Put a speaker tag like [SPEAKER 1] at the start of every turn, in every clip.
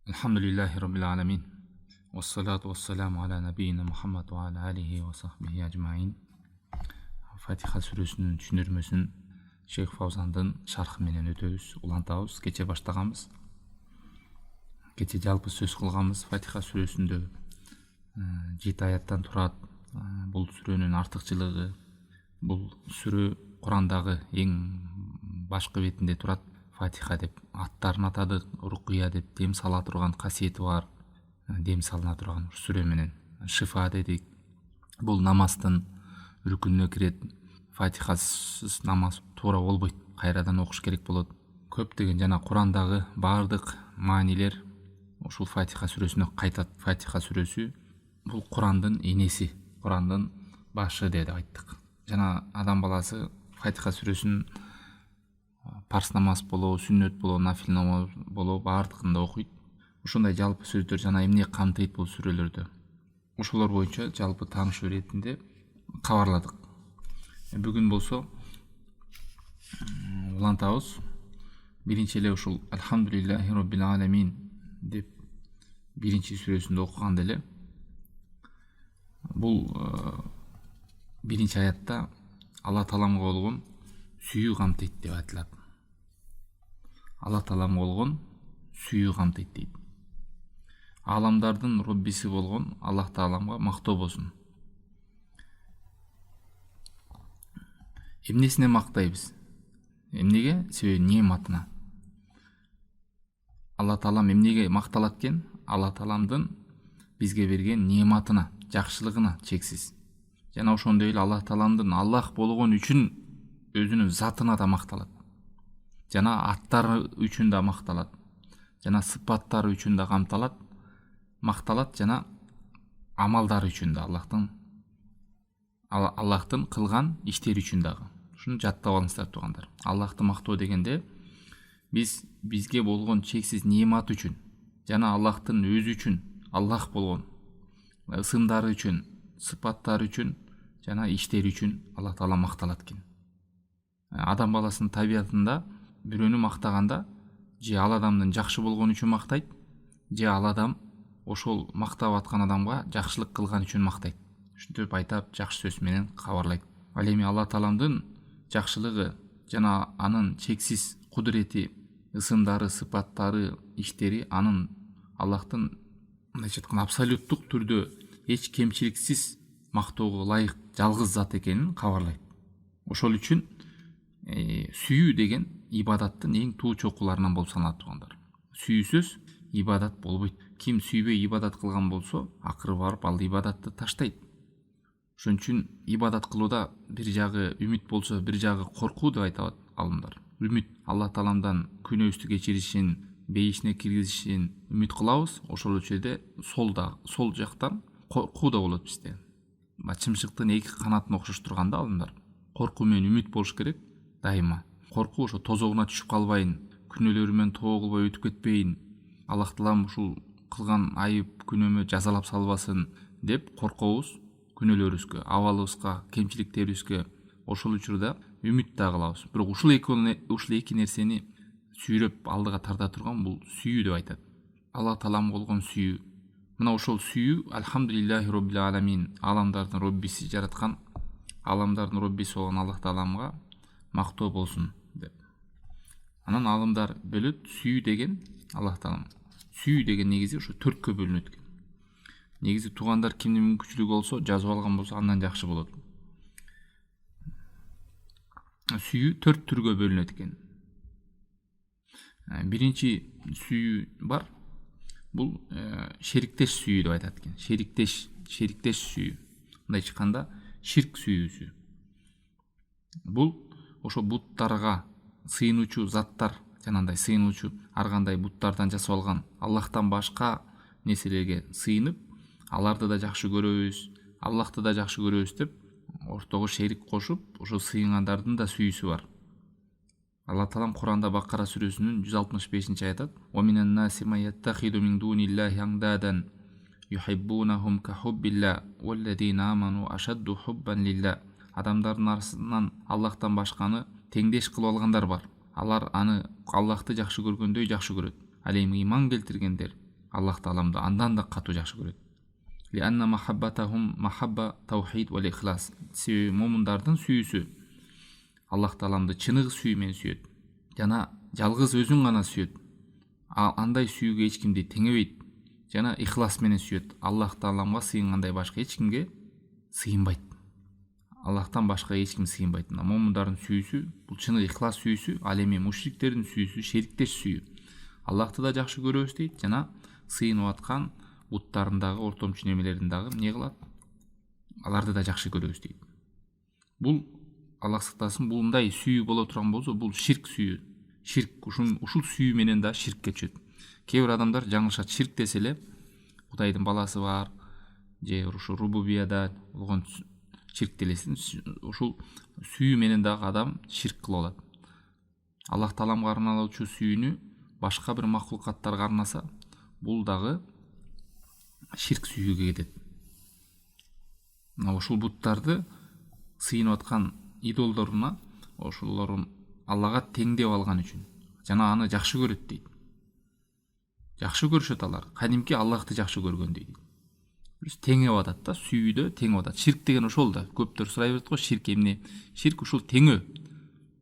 [SPEAKER 1] Alhamdulillahi Rabbil Alamin. Wassalatu wassalamu ala nabiyina Muhammad wa ala alihi wa sahbihi ajma'in. Fatiha сүресінің түшүндүрмөсүн Шейх Фаузандын шархы менен өтөбүз, улантабыз. Кече баштаганбыз. Кече жалпы сөз кылганбыз. Фатиха сүрөсүндө 7 аяттан турат. Бул сүрөнүн артыкчылыгы, бул сүрө Курандагы эң башкы бетинде турат. Фатиха деп аттарын атадык, рукуя деп дем сала турган касиети бар, дем салына турган сүрө менен. Шифа дедик. Бул намаздын рүкүнүнө кирет. Фатихасыз намаз туура болбойт, кайрадан окуш керек болот. Көптөгөн жана Курандагы баардык маанилер ушул Фатиха сүрөсүнө кайтат. Фатиха сүрөсү бул Курандын энеси, Курандын башы деп айттык. Жана адам баласы Фатиха сүрөсүн парс намаз болобу, сүннөт болобу, нафил намаз болобу баардыгында окуйт. Ушундай жалпы сөздөр жана эмне камтыйт бул сүрөлөрдө. Ушулар боюнча жалпы таанышуу иретинде кабарладык. Бүгүн болсо улантабыз. Биринчи эле ушул Алхамдулиллахи Rabbil Alamin деп биринчи сүрөсүндө окуганда эле бул биринчи аятта Алла Тааламга болгон сүйүү камтыйт деп айтылат. Алла Тааламга болгон сүйүү камтыйт дейт. Аламдардын Роббиси болгон Аллах Тааламга мактоо болсун. Эмнесине мактайбыз? Эмнеге? Себеби неmatына. Алла Таалам эмнеге макталат экен? Алла Тааламдын бизге берген неmatына, жакшылыгына чексиз. Жана ошондой эле Алла Тааламдын Аллах болгон үчүн өзүнүн затына да макталат. Жана аттары үчүн да макталат. Жана сыпаттары үчүн да камталат, макталат жана амалдары үчүн да Аллахтын кылган иштери үчүн дагы. Ушуну жаттап алыңыздар туугандар. Аллахты мактоо дегенде бизге болгон чексиз неmat үчүн жана Аллахтын өзү үчүн, Аллах болгон ысымдары үчүн, сыпаттары үчүн жана иштери үчүн Аллах Таала макталат экен. Адам баласынын табиятында бирөөнү мактаганда же ал адамдын жакшы болгон үчүн мактайт, же ал адам ошол мактап аткан адамга жакшылык кылган үчүн мактайт. Ушинтип айтап, жакшы сөз менен кабарлайт. Ал эми Алла Тааламдын жакшылыгы жана анын чексиз кудурети, ысымдары, сыпаттары, иштери анын Аллахтын мындайча айтканда абсолюттук түрдө эч кемчиликсиз мактоого ылайык жалгыз зат экенин кабарлайт. Ошол үчүн сүйүү деген ибадаттын эң туу чокуларынан болуп саналат туугандар. Сүйүүсүз ибадат болбойт. Ким сүйбөй ибадат кылган болсо, акыры барып ал ибадатты таштайт. Ошон үчүн ибадат кылууда бир жагы үмүт болсо, бир жагы коркуу деп айтат алымдар. Үмүт Алла Тааламдан күнөөбүздү кечиришин, бейишине киргизишин үмүт кылабыз. Ошол жерде сол жактан коркуу да болот бизде. Чымшыктын эки канатын окшоштурганда алымдар. Коркуу менен үмүт болуш керек дайыма. Коркуу ошо тозогуна түшүп калбайын, күнөөлөрүмөн тоо кылбай өтүп кетпейин, Аллах Таалам ушул кылган айып күнөөмө жазалап салбасын деп коркобуз күнөөлөрүбүзгө, абалыбызга, кемчиликтерибизге. Ошол учурда үмүт да кылабыз. Бирок ушул эки нерсени сүйрөп алдыга тарта турган бул сүйүү деп айтат. Алла Таалам болгон сүйүү. Мына ошол сүйүү Алхамдулиллахи Rabbil Alamin, аламдардын Роббиси жараткан, аламдардын Роббиси болгон Аллах Тааламга мактоо болсун деп. Анан алымдар бөлөт. Сүйүү деген Аллах Таалам. Сүйүү деген негизи ошо төрткө бөлүнөт экен. Негизи туугандар кимдин мүмкүнчүлүгү болсо, жазып алган болсо андан жакшы болот. Сүйүү 4 түргө бөлүнөт экен. Биринчи сүйүү бар. Бул шериктеш сүйүү деп айтат экен. Шериктеш сүйүү. Мындай айтканда ширк сүйүүсү. Бул ошо буттарга сыйынуучу заттар, жанагындай сыйынуучу ар кандай буттардан жасап алган Аллахтан башка нерселерге сыйынып, аларды да жакшы көрөбүз, Аллахты да жакшы көрөбүз деп ортого шерик кошуп, ошо сыйынгандардын да сүйүүсү бар. Алла Таалам Куранда Бакара сүрөсүнүн 165-чи аятат: "Ва минан наси ман яттахиду мин дуниллахи андадан юхиббунахум ка хуббилла валлазина аману ашадду хуббан лилла." Адамдардын арасынан Аллахтан башканы теңдеш кылып алгандар бар. Алар аны Аллахты жакшы көргөндөй жакшы көрөт. Ал эми ыйман келтиргендер Аллах тааламды андан да катуу жакшы көрөт. Лианна махаббатахум махабба таухид вал ихлас. Себеби момундардын сүйүүсү Аллах тааламды чыныгы сүйүү менен сүйөт. Жана жалгыз өзүн гана сүйөт. Андай сүйүүгө эч кимди теңебейт. Жана ихлас менен сүйөт. Аллах тааламга сыйынгандай башка эч кимге сыйынбайт. Аллахтан башка эч ким сыйынбайт. Момундардын сүйүүсү бул чыныгы ихлас сүйүүсү, ал эми мушриктердин сүйүүсү шериктеш сүйүү. Аллахты да жакшы көрөбүз дейт, жана сыйынып аткан буттарындагы ортомчу немелерин дагы эмне кылат? Аларды да жакшы көрөбүз дейт. Бул Аллах сактасын, бул мындай сүйүү боло турган болсо, бул ширк сүйүү. Ширк ушул сүйүү менен да ширкке түшөт. Кээ бир адамдар жаңылышат, ширк десе эле Кудайдын баласы бар, же ушу рубубияда болгон ширк делесин, ушул сүйүү менен дагы адам ширк кылып алат. Аллах тааламга арналуучу сүйүүнү башка бир махлукаттарга арнаса, бул дагы ширк сүйүүгө кетет. Ушул буттарды сыйынып аткан идолдоруна ошолорун Аллага теңдеп алган үчүн жана аны жакшы көрөт дейт. Жакшы көрүшөт алар. Кадимки Аллахты жакшы көргөндөй дейт. Биз теңеп атат да, сүйүүдө теңеп атат. Ширк деген ошол да. Көптөр сурай берет го, ширк эмне? Ширк ушул теңөө.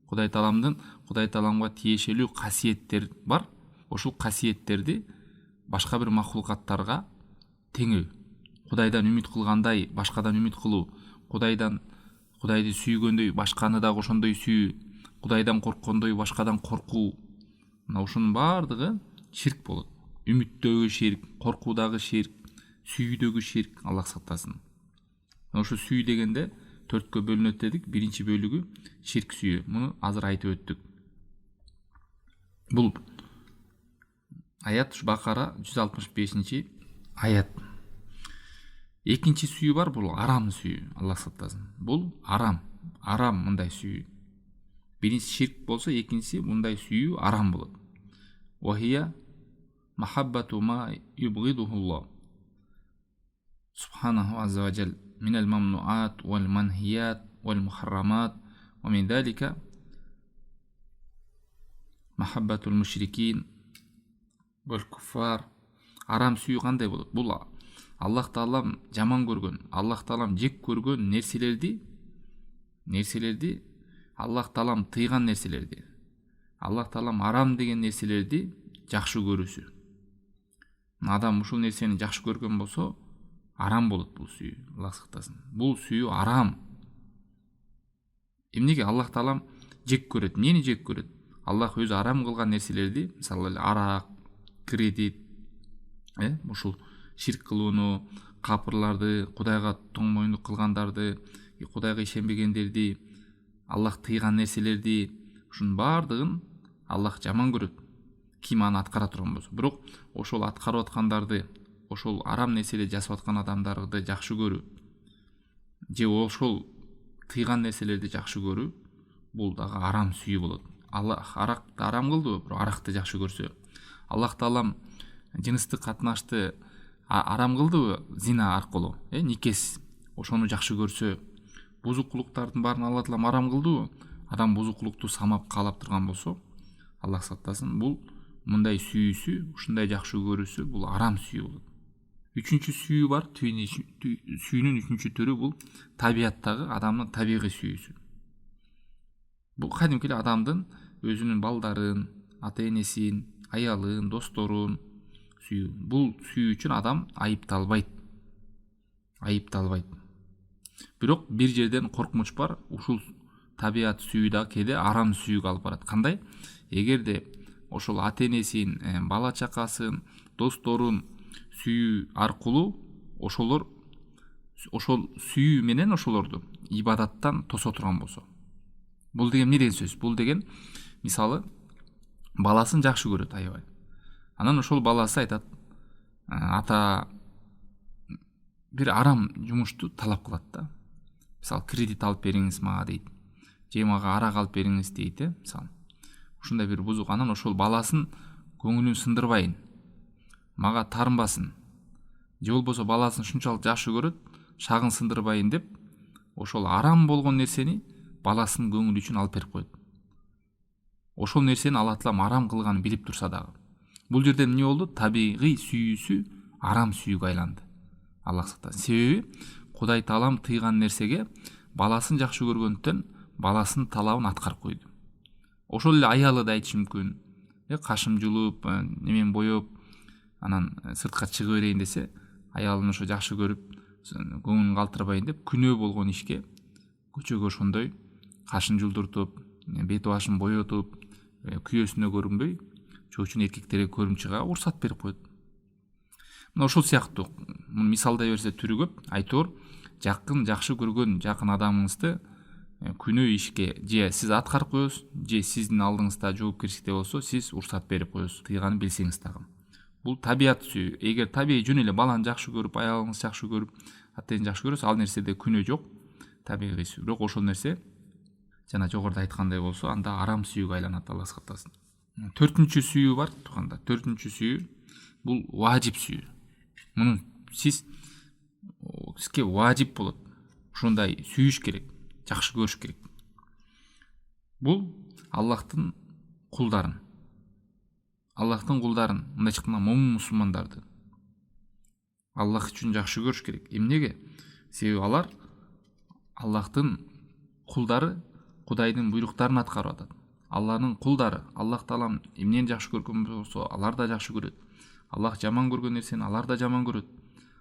[SPEAKER 1] Кудай тааламга тиешелүү касиеттер бар. Ошол касиеттерди башка бир махлукаттарга теңөө. Кудайдан үмүт кылгандай башкадан үмүт кылуу, Кудайды сүйгөндөй башканы дагы ошондой сүйүү, Кудайдан корккондой башкадан коркуу. Мына ушунун баардыгы ширк болот. Үмүттөгү ширк, коркуудагы ширк, сүйүүдөгү ширк, Аллах сактасын. Ошо сүйүү дегенде 4кө бөлүнөт дедик. Биринчи бөлүгү ширк сүйүү. Муну азыр айтып өттүк. Бул аят Бакара 165 аят. Экинчи сүйүү бар, бул арам сүйүү. Аллах сактасын. Бул арам мындай сүйүү. Биринчи ширк болсо, экинчиси мындай сүйүү арам болот. Вахия махаббату ма юбгидухуллах субханаху азза ва джал минал мамнуат вал манхият вал мухаррамат ва мин далика махаббатул мушрикин вал куффар. Арам сүйүү кандай болот? Бул Аллах таалам жаман көргөн, Аллах таалам жек көргөн нерселерди, Аллах таалам тыйган нерселерди, Аллах таалам арам деген нерселерди жакшы көрүүсү. Адам ушул нерсени жакшы көргөн болсо, арам болот бул сүйүү. Аллах сактасын. Бул сүйүү арам. Эмнеге? Аллах таалам жек көрөт. Эмнени жек көрөт? Аллах өзү арам кылган нерселерди, мисалы арак, кредит, ушул ширк кылууну, капырларды, Кудайга тоң моюндук кылгандарды, Кудайга ишенбегендерди, Аллах тыйган нерселерди, ушунун баардыгын Аллах жаман көрөт. Ким аны аткара турган болсо. Бирок ошол аткарып аткандарды, ошол арам нерселерди жасап аткан адамдарды жакшы көрүү, же ошол тыйган нерселерди жакшы көрүү, бул дагы арам сүйүү болот. Аллах аракты арам кылдыбы? Бирок аракты жакшы көрсө. Аллах таалам жыныстык катнашты арам кылдыбы? Зина аркылуу, никес. Ошону жакшы көрсө, бузукулуктардын баарын Алла таалам арам кылдыбы? Адам бузукулукту самап каалап турган болсо, Аллах сактасын, бул мындай сүйүүсү, ушундай жакшы көрүүсү, бул арам сүйүү болот. Үчүнчү сүйүү бар. Сүйүүнүн үчүнчү түрү бул табияттагы адамдын табигый сүйүүсү. Бул кадимки адамдын өзүнүн балдарын, ата-энесин, аялын, досторун сүйүү. Бул сүйүү үчүн адам айыпталбайт. Бирок бир жерден коркмуч бар. Ушул табият сүйүү да кээде арам сүйүүгө алып барат. Кандай? Эгерде ошол ата-энесин, бала чакасын, досторун сүйүү аркылуу ошол сүйүү менен ошолорду ибадаттан тосо турган болсо. Бул деген эмне деген сөз? Бул деген мисалы баласын жакшы көрөт аябай. Анан ошол баласы айтат, ата бир арам жумушту талап кылат да. Мисалы кредит алып бериңиз мага дейт. Же мага арак алып бериңиз дейт, мисалы. Ушундай бир бузук. Анан ошол баласын көңүлүн сындырбайын, мага тарынбасын, же болбосо баласын шунчалык жакшы көрөт, шагын сындырбайын деп, ошол арам болгон нерсени баласынын көңүлү үчүн алып берип коет. Ошол нерсени Алла таалам арам кылганын билип турса дагы. Бул жерде эмне болду? Табигый сүйүүсү арам сүйүүгө айланды. Аллах сактасын. Себеби Кудай Таалам тыйган нерсеге баласын жакшы көргөндөн баласынын талабын аткарып койду. Ошол эле аялы да айтышы мүмкүн. Кашым жулуп, немен боеп, анан сыртка чыга берейин десе, аялын ошо жакшы көрүп, көңүлүн калтырбайын деп күнөө болгон ишке көчөгө ошондой кашын жулдуртуп, бет башын боетуп, күйөөсүнө көрүнбөй, чоо үчүн эркектерге көрүмчүгө уруксат берип койду. Мына ошол сыяктуу муну мисалдай берсе түрү көп. Айтор жакын жакшы көргөн жакын адамыңызды күнөө ишке же сиз аткарып коесуз, же сиздин алдыңызда жоопкерчиликте болсо, сиз уруксат берип коесуз, тыйганын билсеңиз дагы. Бул табият сүйүү. Эгер табигый жөн эле баланы жакшы көрүп, аялыңызды жакшы көрүп, атайын жакшы көрөсүз, ал нерседе күнөө жок, табигый сүйүү. Бирок ошол нерсе жана жогоруда айткандай болсо, анда арам сүйүүгө айланат, Алла сактасын. Төртүнчү сүйүү бар тууганда. Төртүнчү сүйүү бул важип сүйүү. Муну сизге важип болот. Ошондой сүйүш керек, жакшы көрүш керек. Бул Аллахтын кулдарын, мындай айтканда момун мусулмандарды Аллах үчүн жакшы көрүш керек. Эмнеге? Себеби алар Аллахтын кулдары, Кудайдын буйруктарын аткарып атат. Алланын кулдары, Аллах Таалам эмнени жакшы көргөн болсо, алар да жакшы көрөт. Аллах жаман көргөн нерсени алар да жаман көрөт.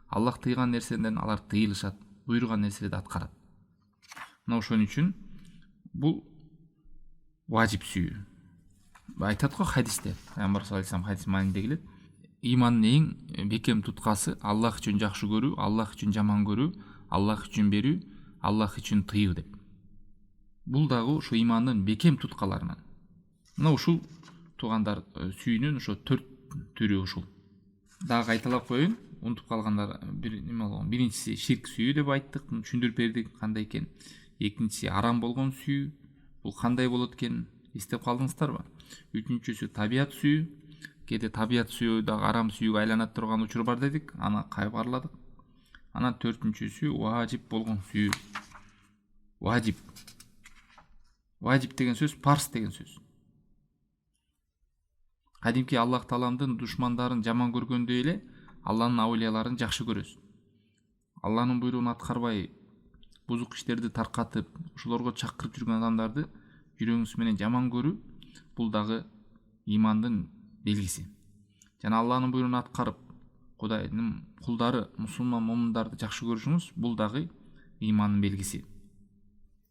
[SPEAKER 1] Аллах тыйган нерседен алар тыйылышат, буйруган нерседи аткарат. Мына ошон үчүн бул важип сүйүү. Айтат го хадисте, Пайгамбар саллаллаху алейхи вассалам хадис маанинде келет. Имандын эң бекем туткасы Аллах үчүн жакшы көрүү, Аллах үчүн жаман көрүү, Аллах үчүн берүү, Аллах үчүн тыюу деп. Бул дагы ошо имандын бекем туткаларынан. Мына ушул туугандар сүйүүнүн ошо 4 түрү ушул. Дагы кайталап коеюн, унутуп калгандар биринчиси ширк сүйүү деп айттык, түшүндүрүп бердик кандай экен. Экинчиси арам болгон сүйүү. Бул кандай болот экен, эстеп калдыңыздарбы? Үчүнчүсү табият сүйүү. Кээде табият сүйүү дагы арам сүйүүгө айланат турган учур бар дедик, аны кайбарладык. Анан төртүнчүсү важип болгон сүйүү. Важип деген сөз парс деген сөз. Кадимки Аллах Тааламдын душмандарын жаман көргөндөй эле Алланын аулияларын жакшы көрөсүз. Алланын буйругун аткарбай, бузук иштерди таркатып, ошолорго чакырып жүргөн адамдарды жүрөгүңүз менен жаман көрүү, бул дагы имандын белгиси. Жана Алланын буйругун аткарып, Кудайдын кулдары, мусулман момундарды жакшы көрүшүңүз, бул дагы имандын белгиси.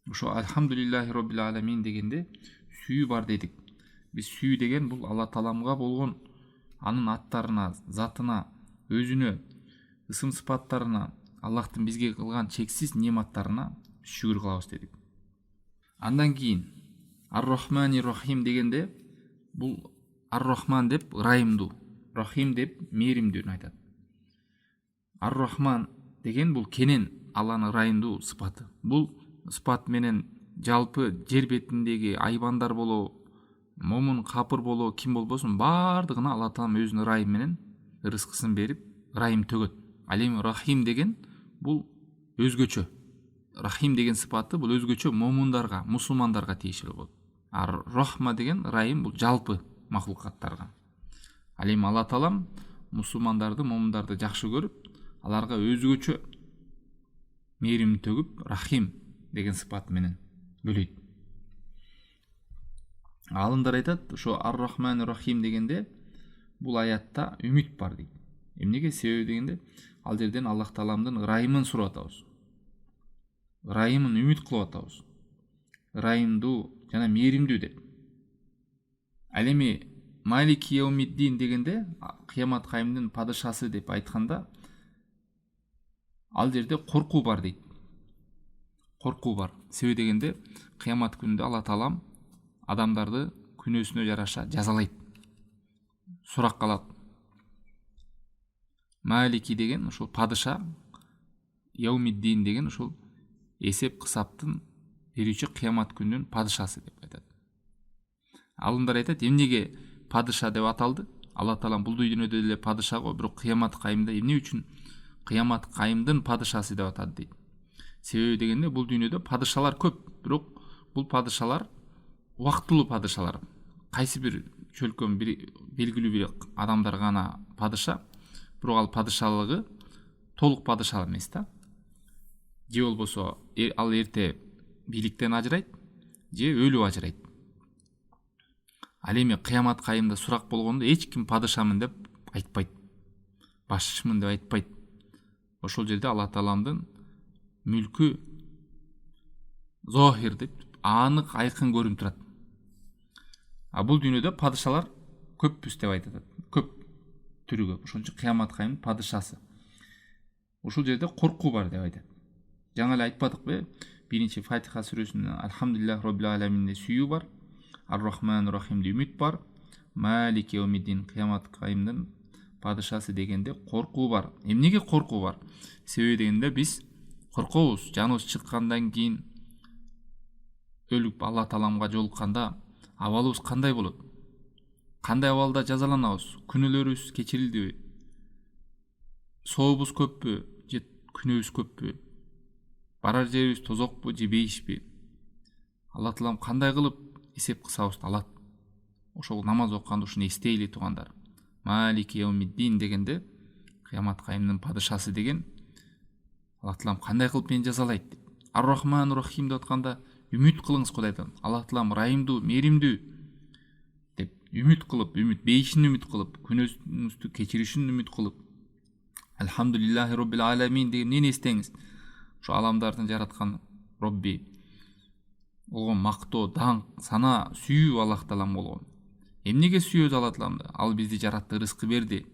[SPEAKER 1] Ошо альхамдулиллахи роббил аламин дегенде сүйүү бар дедик. Биз сүйүү деген бул Алла Тааламга болгон анын аттарына, затына, өзүнө, ысым сыпаттарына, Аллахтын бизге кылган чексиз нематтарына шүгүр кылабыз дедик. Андан кийин Ар-Рахмани Рахим дегенде бул Ар-Рахман деп ырайымдуу, Рахим деп мээримдүүнү айтат. Ар-Рахман деген бул кенен Алланын ырайымдуу сыпаты. Бул сыпат менен жалпы жер бетиндеги айбандар болобу, момун капыр болобу, ким болбосун баардыгына Алла Таалам өзүнүн ырайым менен ырыскысын берип, ырайым төгөт. Ал эми Рахим деген бул өзгөчө. Рахим деген сыпаты бул өзгөчө момундарга, мусулмандарга тиешелүү болот. Ар-Рахма деген ырайым бул жалпы махлукаттарга. Ал эми Алла Таалам мусулмандарды, момундарды жакшы көрүп, аларга өзгөчө мээримин төгүп, Рахим деген сыпат менен бөлөйт. Алымдар айтат, ошо Ар-Рахман Рахим дегенде бул аятта үмүт бар дейт. Эмнеге? Себеби дегенде ал жерден Аллах Тааламдын ырайымын сурап атабыз. Ырайымын үмүт кылып атабыз. Ырайымдуу жана мээримдүү деп. Ал эми Малики Яумиддин дегенде кыямат кайымдын падышасы деп айтканда ал жерде коркуу бар дейт. Коркуу бар. Себеби дегенде кыямат күнүндө Алла Таалам адамдарды күнөөсүнө жараша жазалайт. Сурак калат. Малики деген ошол падыша, Яумиддин деген ошол эсеп кысаптын берүүчү кыямат күнүнүн падышасы деп айтат. Алымдар айтат, эмнеге падыша деп аталды? Алла Таалам бул дүйнөдө деле падыша го, бирок кыямат кайымда эмне үчүн кыямат кайымдын падышасы деп атады дейт. Себеби дегенде бул дүйнөдө падышалар көп, бирок бул падышалар убактылуу падышалар. Кайсы бир чөлкөн белгилүү бир адамдар гана падыша, бирок ал падышалыгы толук падышалык эмес да. Же болбосо ал эрте бийликтен ажырайт, же өлүп ажырайт. Ал эми кыямат кайымда сурак болгондо эч ким падышамын деп айтпайт, башчымын деп айтпайт. Ошол жерде Алла Тааламдын мүлкү зохир деп анык айкын көрүнүп турат. А бул дүйнөдө падышалар көппүз деп айтат, көп түрү көп. Ошон үчүн кыямат кайымдын падышасы. Ушул жерде коркуу бар деп айтат. Жаңа эле айтпадыкпы? Биринчи Фатиха сүрөсүнүн Алхамдулиллахи роббил аламинде сүйүү бар, Ар-Рахманир Рахимде үмүт бар, Малик Яумиддин кыямат кайымдын падышасы дегенде коркуу бар. Эмнеге коркуу бар? Себеби дегенде биз коркобуз. Жаныбыз чыккандан кийин өлүп Алла Тааламга жолукканда абалыбыз кандай болот? Кандай абалда жазаланабыз? Күнөөлөрүбүз кечирилдиби? Сообуз көппү же күнөөбүз көппү? Барар жерибиз тозокпу же бейишпи? Алла Таалам кандай кылып эсеп кылсабызды алат? Ошол намаз окуганда ушуну эстейли туугандар. Малик Яумиддин дегенде кыямат кайымдын падышасы деген Алла Таалам кандай кылып мени жазалайт деп. Ар-Рахман Рахим деп атканда үмүт кылыңыз Кудайдан. Алла Таалам райымдуу, мээримдүү деп үмүт кылып, бейишин үмүт кылып, күнөөңүздү кечиришин үмүт кылып, Алхамдулиллахи роббил аламин деген эмнени эстеңиз? Ошо аламдардын жараткан Робби болгон мактоо, даңк, сана, сүйүү Аллах Таалам болгон. Эмнеге сүйөбүз Алла Тааламды? Ал бизди жаратты, рызкы берди.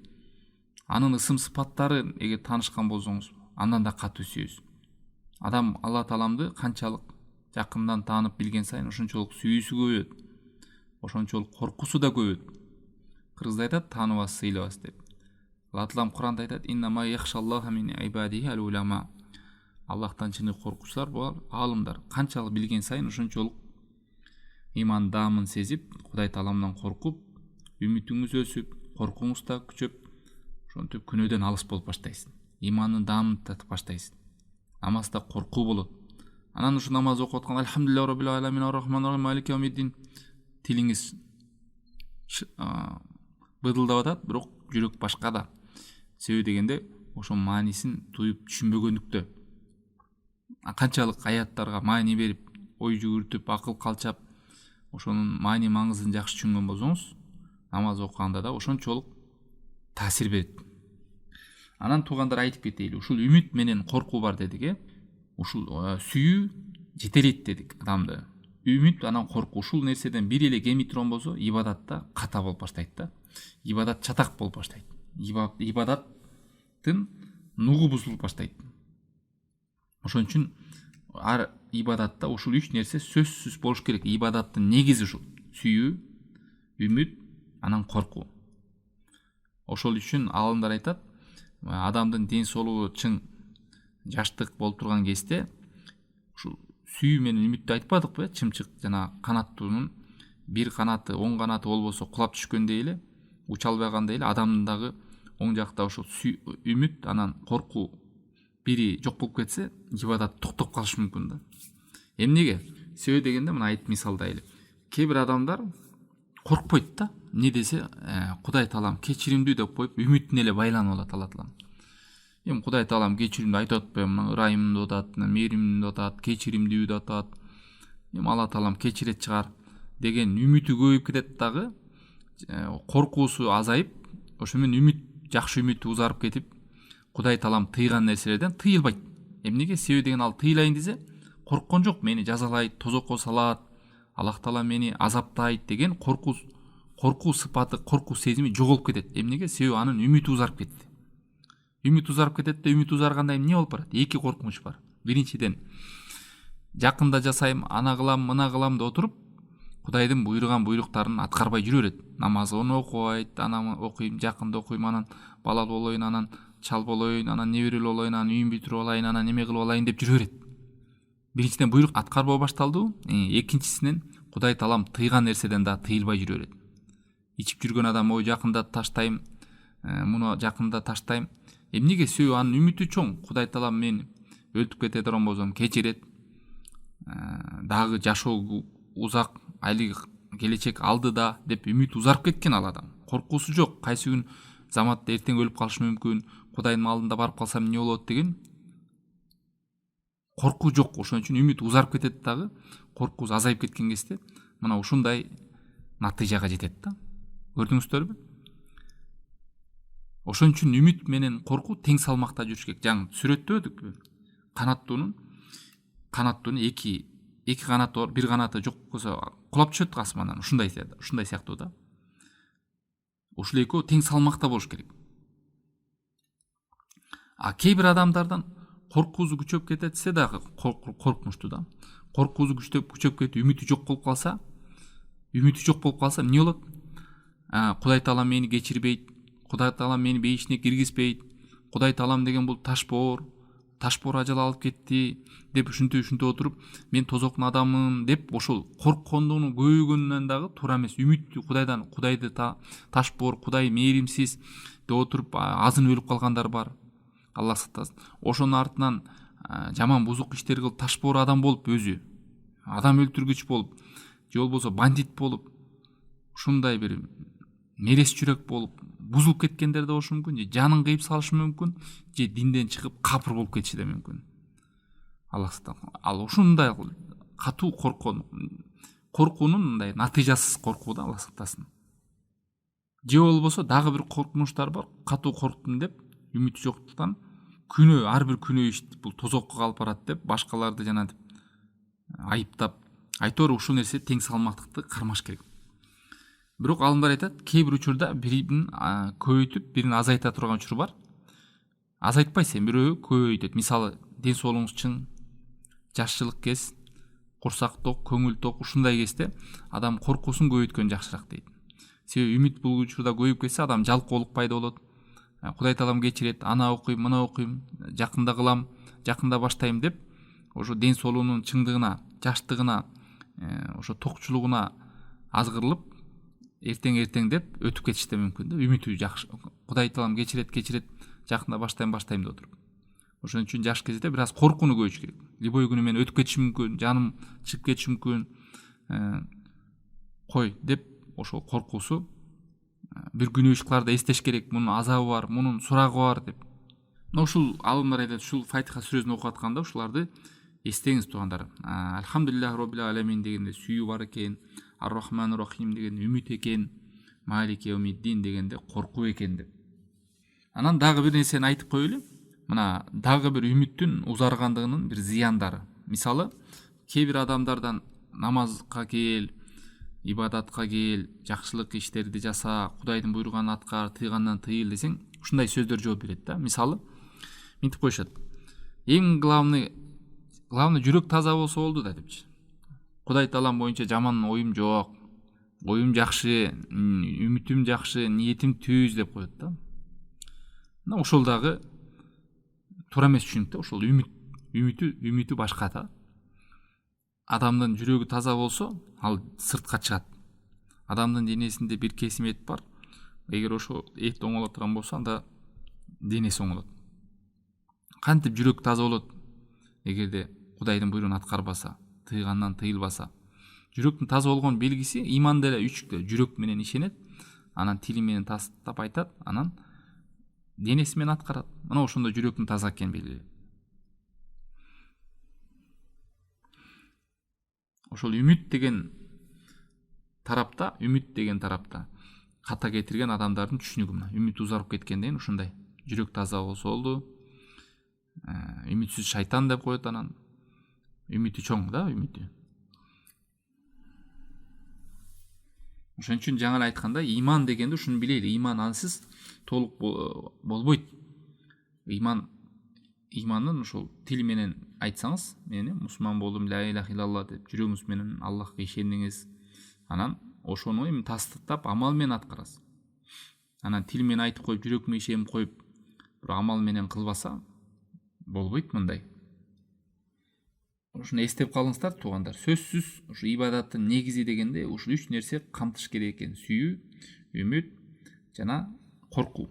[SPEAKER 1] Анын ысым сыпаттары эгер таанышкан болсоңуз, андан да катуу сүйөбүз. Адам Алла Тааламды канчалык жакындан таанып билген сайын ошончолук сүйүүсү көбөйөт. Ошончолук коркусу да көбөйөт. Кыргызда айтат, тааныбас сыйлабас деп. Алла Таалам Куранда айтат, иннама яхшаллаха мин ибадихи ал-улама. Аллахтан чыныгы коркуучулар булар аалымдар. Канчалык билген сайын ошончолук иман даамын сезип, Кудай Тааламдан коркуп, үмүтүңүз өсүп, коркуңуз да күчөп, ошентип күнөөдөн алыс болуп баштайсың. Имандын даамын татып баштайсың. Намазда коркуу болот. Анан ушу намаз окуп атканда Алхамдулиллахи роббил аламин ар-Рахманир Рахим Малик Яумиддин тилиңиз быдылдап атат, бирок жүрөк башка да. Себеби дегенде ошонун маанисин туюп түшүнбөгөндүктө. Канчалык аяттарга маани берип, ой жүгүртүп, акыл калчап, ошонун маани маңызын жакшы түшүнгөн болсоңуз, намаз окуганда да ошончолук таасир берет. Анан туугандар айтып кетейли, ушул үмүт менен коркуу бар дедик, ушул сүйүү жетелейт дедик адамды. Үмүт анан коркуу ушул нерседен бир эле кеми турган болсо, ибадатта ката болуп баштайт да. Ибадат чатак болуп баштайт. Ибадаттын нугу бузулуп баштайт. Ошон үчүн ар ибадатта ушул үч нерсе сөзсүз болуш керек. Ибадаттын негизи ушул: сүйүү, үмүт, анан коркуу. Ошол үчүн алымдар айтат, адамдын ден соолугу чың жаштык болуп турган кезде ушул сүйүү менен үмүттү айтпадыкпы? Чымчык жана канаттуунун бир канаты, оң канаты болбосо кулап түшкөндөй эле, уча албагандай эле адамдын дагы оң жакта ушул үмүт, анан коркуу бири жок болуп кетсе, ибадат токтоп калышы мүмкүн да. Эмнеге? Себеби дегенде мына айтып мисалдайлы. Кээ бир адамдар коркпойт да. Не десе, Кудай Таалам кечиримдүү деп коюп, үмүтүнө эле байланып алат Алла Таалам. Эми Кудай Таалам кечиримдүү айтып атпайбы, мына ырайымдуу деп атат, мээримдүү деп атат, кечиримдүү деп атат. Эми Алла Таалам кечирет чыгар деген үмүтү көбөйүп кетет дагы, коркуусу азайып, ошо менен жакшы үмүтү узарып кетип, Кудай Таалам тыйган нерселерден тыйылбайт. Эмнеге? Себеби деген ал тыйылайын десе, корккон жок, мени жазалайт, тозокко салат, Аллах Таалам мени азаптайт деген коркуу сыпаты, коркуу сезими жоголуп кетет. Эмнеге? Себеби анын үмүтү узарып кетти. Үмүт узарып кетет да, үмүт узарганда эмне болуп барат? Эки коркунуч бар. Биринчиден, жакында жасайм, ана кылам, мына кылам деп отуруп, Кудайдын буйруган буйруктарын аткарбай жүрө берет. Намазын окубайт, анан окуйм, жакында окуйм, анан бала болоюн, анан чал болоюн, анан неберелүү болоюн, анан үйүн бүтүрүп алайын, анан неме кылып алайын деп жүрө берет. Биринчиден буйрук аткарбай башталдыбы? Экинчисинен Кудай Таалам тыйган нерседен да тыйылбай жүрө берет. Ичип жүргөн адам, ой жакында таштайм, муну жакында таштайм. Эмнеге? Себеби анын үмүтү чоң. Кудай Таалам мен өлтүп кете турган болсом кечирет. Дагы жашоо узак, айлык келечек алдыда деп үмүт узарып кеткен ал адам. Коркуусу жок. Кайсы күн заматта эртең өлүп калышы мүмкүн, Кудайдын алдында барып калсам эмне болот деген коркуу жок. Ошон үчүн үмүт узарып кетет дагы, коркуусу азайып кеткен кезде мына ушундай натыйжага жетет да. Көрдүңүздөрбү? Ошон үчүн үмүт менен коркуу тең салмакта жүрүш керек. Жаңы сүрөттөдүкпү? Канаттуунун эки канаты бар, бир канаты жок болсо кулап түшөт асмандан. Ушундай сыяктуу да. Ушул экөө тең салмакта болуш керек. Кээ бир адамдардан коркуусу күчөп кетсе дагы коркунучтуу да. Коркуусу күчөп кетип үмүтү жок болуп калса эмне болот? Кудай Таалам мени кечирбейт, Кудай Таалам мени бейишине киргизбейт, Кудай Таалам деген бул ташбоор ажал алып кетти деп ушинтип отуруп, мен тозоктун адаммын деп ошол корккондугунун көбөйгөнүнөн дагы туура эмес. Үмүттү Кудайды ташбоор, Кудай мээримсиз деп отуруп азын өлүп калгандар бар. Алла сактасын. Ошонун артынан жаман бузук иштерди кылып ташбоор адам болуп, өзү адам өлтүргүч болуп, же болбосо бандит болуп, ушундай бир мерес жүрөк болуп бузулуп кеткендер да болушу мүмкүн, же жанын кыйып салышы мүмкүн, же динден чыгып капыр болуп кетиши да мүмкүн. Алла сактасын. Ал ушундай катуу коркуунун мындай натыйжасыз коркуу да, Алла сактасын. Же болбосо дагы бир коркунучтар бар. Катуу корктум деп үмүт жоктуктан ар бир күнөө иш бул тозокко калып барат деп башкаларды жанагы айыптап, айтор ушул нерсе тең салмактыкты кармаш керек. Бирок алымдар айтат, кээ бир учурда бирин көбөйтүп, бирин азайта турган учур бар. Азайтпайсың, бирөө көбөйтөт. Мисалы, ден соолугуңуз чың, жашчылык кез, курсак ток, көңүл ток, ушундай кезде адам коркуусун көбөйткөн жакшыраак дейт. Себеби үмүт бул учурда көбөйүп кетсе, адам жалкоолук пайда болот. Кудай Таалам кечирет, ана окуйм, мына окуйм, жакында кылам, жакында баштайм деп, ошо ден соолугунун чыңдыгына, жаштыгына, ошо токчулугуна азгырылып, эртең деп өтүп кетиши да мүмкүн да. Үмүтү жакшы. Кудай Таалам кечирет, жакында баштайм деп отуруп. Ошон үчүн жаш кезде бир аз коркууну көбөйтүш керек. Любой күнү мен өтүп кетиши мүмкүн, жаным чыгып кетиши мүмкүн. Кой деп ошол коркуусу бир күнөө иш кыларда эстеш керек. Мунун азабы бар, мунун сурагы бар деп. Ушул алымдар айтат, ушул Фатиха сүрөсүн окуп атканда ушуларды эстеңиз туугандар. Алхамдулиллахи роббил аламин дегенде сүйүү бар экен, Ар-Рахманур Рахим дегенде үмүт экен, Малики яумиддин дегенде коркуу экен деп. Анан дагы бир нерсени айтып коелу. Мына дагы бир үмүттүн узаргандыгынын бир зыяндары. Мисалы, кээ бир адамдардан намазга кел, ибадатка кел, жакшылык иштерди жаса, Кудайдын буйруганын аткар, тыйгандан тыйыл десең, ушундай сөздөр жооп берет да. Мисалы, мынтип коюшат. Эң главный жүрөк таза болсо болду да депчи. Кудай Таалам боюнча жаман оюм жок, оюм жакшы, үмүтүм жакшы, ниетим түз деп коет да. Мына ошол дагы туура эмес түшүнүк да. Ошол үмүтү башка да. Адамдын жүрөгү таза болсо, ал сыртка чыгат. Адамдын денесинде бир кесим эт бар. Эгер ошо эт оңоло турган болсо, анда денеси оңолот. Кантип жүрөк таза болот? Эгерде Кудайдын буйругун аткарбаса, тыйгандан тыйылбаса. Жүрөктүн таза болгон белгиси иманда эле үчтө. Жүрөк менен ишенет, анан тили менен тастап айтат, анан денеси менен аткарат. Мына ошондо жүрөктүн таза экенин белгилейт. Ошол үмүт деген тарапта ката кетирген адамдардын түшүнүгү мына. Үмүт узарып кеткенден ушундай. Жүрөк таза болсо болду. Үмүтсүз шайтан деп коет анан. Үмүтү чоң да, үмүтү. Ошон үчүн жаңы эле айтканда, иман дегенде ушуну билели. Иман ансыз толук болбойт. Имандын ошол тил менен айтсаңыз, мен мусулман болдум, ла иляха иллаллах деп жүрөгүңүз менен Аллахка ишендиңиз. Анан ошону эми тастыктап амал менен аткарасыз. Анан тил менен айтып коюп, жүрөкмө ишенип коюп, бир амал менен кылбаса болбойт мындай. Ушуну эстеп калыңыздар туугандар. Сөзсүз ушу ибадаттын негизи дегенде ушул 3 нерсе камтыш керек экен. Сүйүү, үмүт жана коркуу.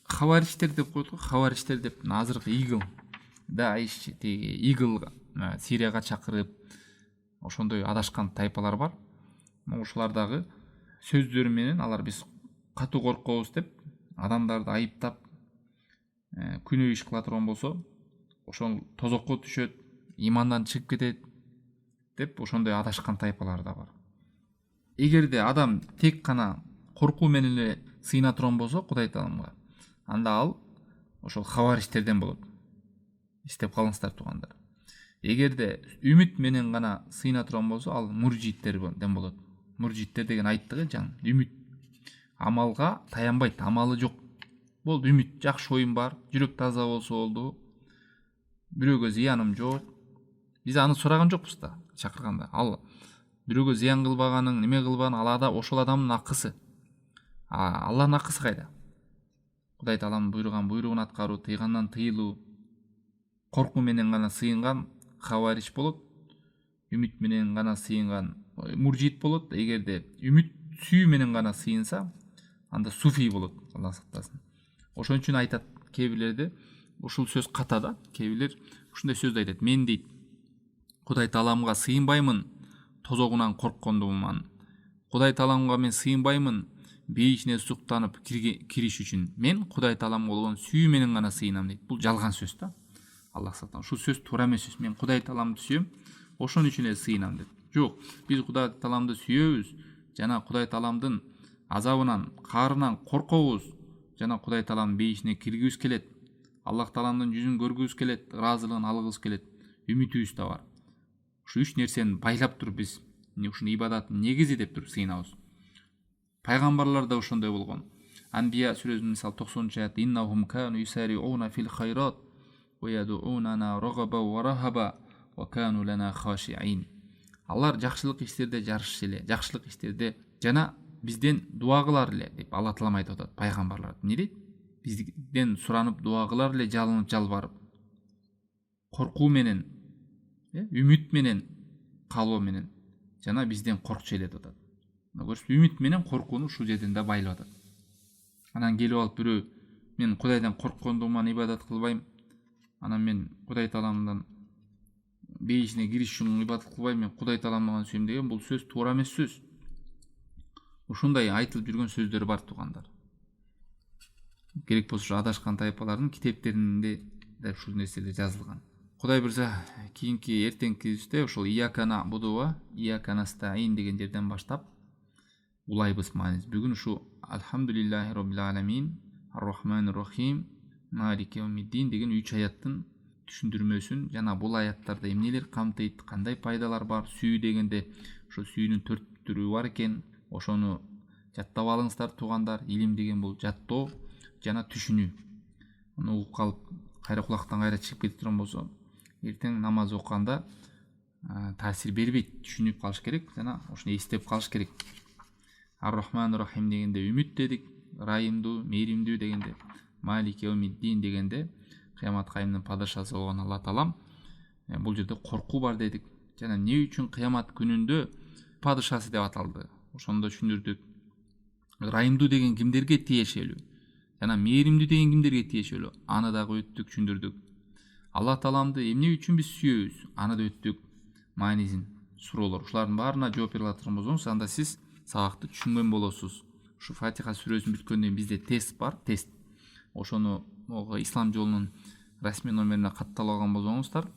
[SPEAKER 1] Хавариштер деп коет го, хавариштер деп азыркы игыл Сирияга чакырып ошондой адашкан тайпалар бар. ушулардагы сөздөрү менен алар биз катуу коркобуз деп адамдарды айыптап күнөө иш кыла турган болсо ошол тозокко түшөт, имандан чыгып кетет деп ошондой адашкан тайпалар да бар. Эгерде адам тек кана коркуу менен эле сыйына турган болсо Кудай Тааламга, анда ал ошол хаваричтерден болот. Эстеп калыңыздар туугандар. Эгерде үмүт менен гана сыйына турган болсо, ал муржиттерден болот. Муржиттер деген айттыгы жан, үмүт амалга таянбайт, амалы жок. Болду, үмүт, жакшы оюм бар, жүрөк таза болсо болду. Бирөөгө зыяным жок. Биз аны сураган жокпуз да чакырганда. Ал бирөөгө зыян кылбаганын, неме кылбаганын алада ошол адамдын акысы. Алланын акысы кайда? Кудай Таалам буйруган буйругун аткаруу, тыйгандан тыйылуу, коркуу менен гана сыйынган хаварич болот. Үмүт менен гана сыйынган муржит болот. Эгерде үмүт сүйүү менен гана сыйынса, анда суфий болот. Алла сактасын. Ошон үчүн айтат кээ бирлерде, ушул сөз ката да, кээ бирлер ушундай сөздү айтат. Мен дейт, Кудай Тааламга сыйынбаймын, тозогунан корккондугуман. Кудай Тааламга мен сыйынбаймын, бейишине суктанып кириш үчүн. Мен Кудай Тааламга болгон сүйүү менен гана сыйынам дейт. Бул жалган сөз да. Алла сактасын. Ушул сөз туура эмес сөз. Мен Кудай Тааламды сүйөм, ошон үчүн эле сыйынам деп. Жок, биз Кудай Тааламды сүйөбүз, жана Кудай Тааламдын азабынан, каарынан коркобуз, жана Кудай Тааламдын бейишине киргибиз келет. Аллах Тааламдын жүзүн көргүбүз келет, ыраазылыгын алгыбыз келет. Үмүтүбүз да бар. Ушу үч нерсени байлап туруп биз ушуну ибадаттын негизи деп туруп сыйынабыз. Пайгамбарлар да ошондой болгон. Анбия сүрөсүнүн мисал 90-аят: "Иннахум кану юсариуна фил хайрат ва ядуунана рагаба ва рахаба ва кану лана хашиин." Алар жакшылык иштерде жарышчу эле, жакшылык иштерде жана бизден дуа кылар эле деп Алла Таалам айтып атат пайгамбарлар. Не дейт? Бизден суранып дуа кылар эле, жалынып жалбарып. Коркуу менен, үмүт менен, калоо менен жана бизден коркчу эле деп атат. Үмүт менен коркууну ушул жерден да байлап атат. Анан келип алып бирөө, мен Кудайдан корккондугуман ибадат кылбайм, анан мен Кудай Тааламдан бейишине кириш үчүн ибадат кылбайм, мен Кудай Тааламды гана сүйөм деген бул сөз туура эмес сөз. Ушундай айтылып жүргөн сөздөр бар туугандар. Керек болсо адашкан тайпалардын китептеринде да ушул нерселер жазылган. Кудай буйрса, кийинки эртеңкибизде ошол иякана будува, иякана стаин деген жерден баштап улайбыз маниз. Бүгүн ушу Алхамдулиллахи роббил аламин, Ар-Рахманир Рахим, Малики Яумиддин деген 3 аяттын түшүндүрмөсүн жана бул аяттарда эмнелер камтыйт, кандай пайдалар бар, сүйүү дегенде ошо сүйүүнүн 4 түрү бар экен. Ошону жаттап алыңыздар туугандар. Илим деген бул жаттоо жана түшүнүү. Муну угуп калып кайра кулактан кайра чыгып кетип турган болсо, эртең намаз окуганда таасир бербейт. Түшүнүп калыш керек жана ошону эстеп калыш керек. Ар-Рахманир Рахим дегенде үмүт дедик, райымдуу, мээримдүү дегенде, Малики Яумиддин дегенде кыямат кайымдын падышасы болгон Алла Таалам. Бул жерде коркуу бар дедик. Жана эмне үчүн кыямат күнүндө падышасы деп аталды? Ошондо түшүндүрдүк. Райымдуу деген кимдерге тиешелүү? Жана мээримдүү деген кимдерге тиешелүү? Аны дагы өттүк, түшүндүрдүк. Алла Тааламды эмне үчүн биз сүйөбүз? Аны да өттүк. Маанисин, суроолор. Ушулардын баарына жооп бере алатырган болсоңуз, анда сиз сабакты түшүнгөн болосуз. Ушу Фатиха сүрөсүн бүткөндөн кийин бизде тест бар, тест. Ошону ислам жолунун расмий номерине катталып алган болсоңуздар,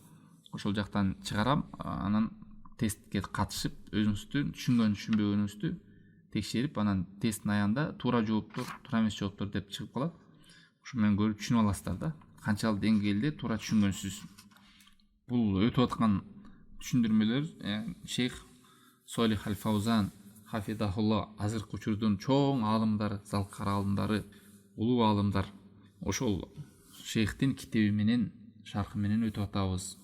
[SPEAKER 1] ошол жактан чыгарам, анан тестке катышып, өзүңүздүн түшүнгөн-түшүнбөгөнүңүздү текшерип, анан тесттин аягында туура жооптор, туура эмес жооптор деп чыгып калат. Ошо менен көрүп түшүнүп аласыздар да, канчалык деңгээлде туура түшүнгөнсүз. Бул өтүп аткан түшүндүрмөлөр Шейх Солих Аль-Фаузан хафизахулла азыркы учурдун чоң аалымдары, залкар аалымдары, улуу аалымдар. Ошол шейхтин китеби менен, шархы менен өтүп атабыз.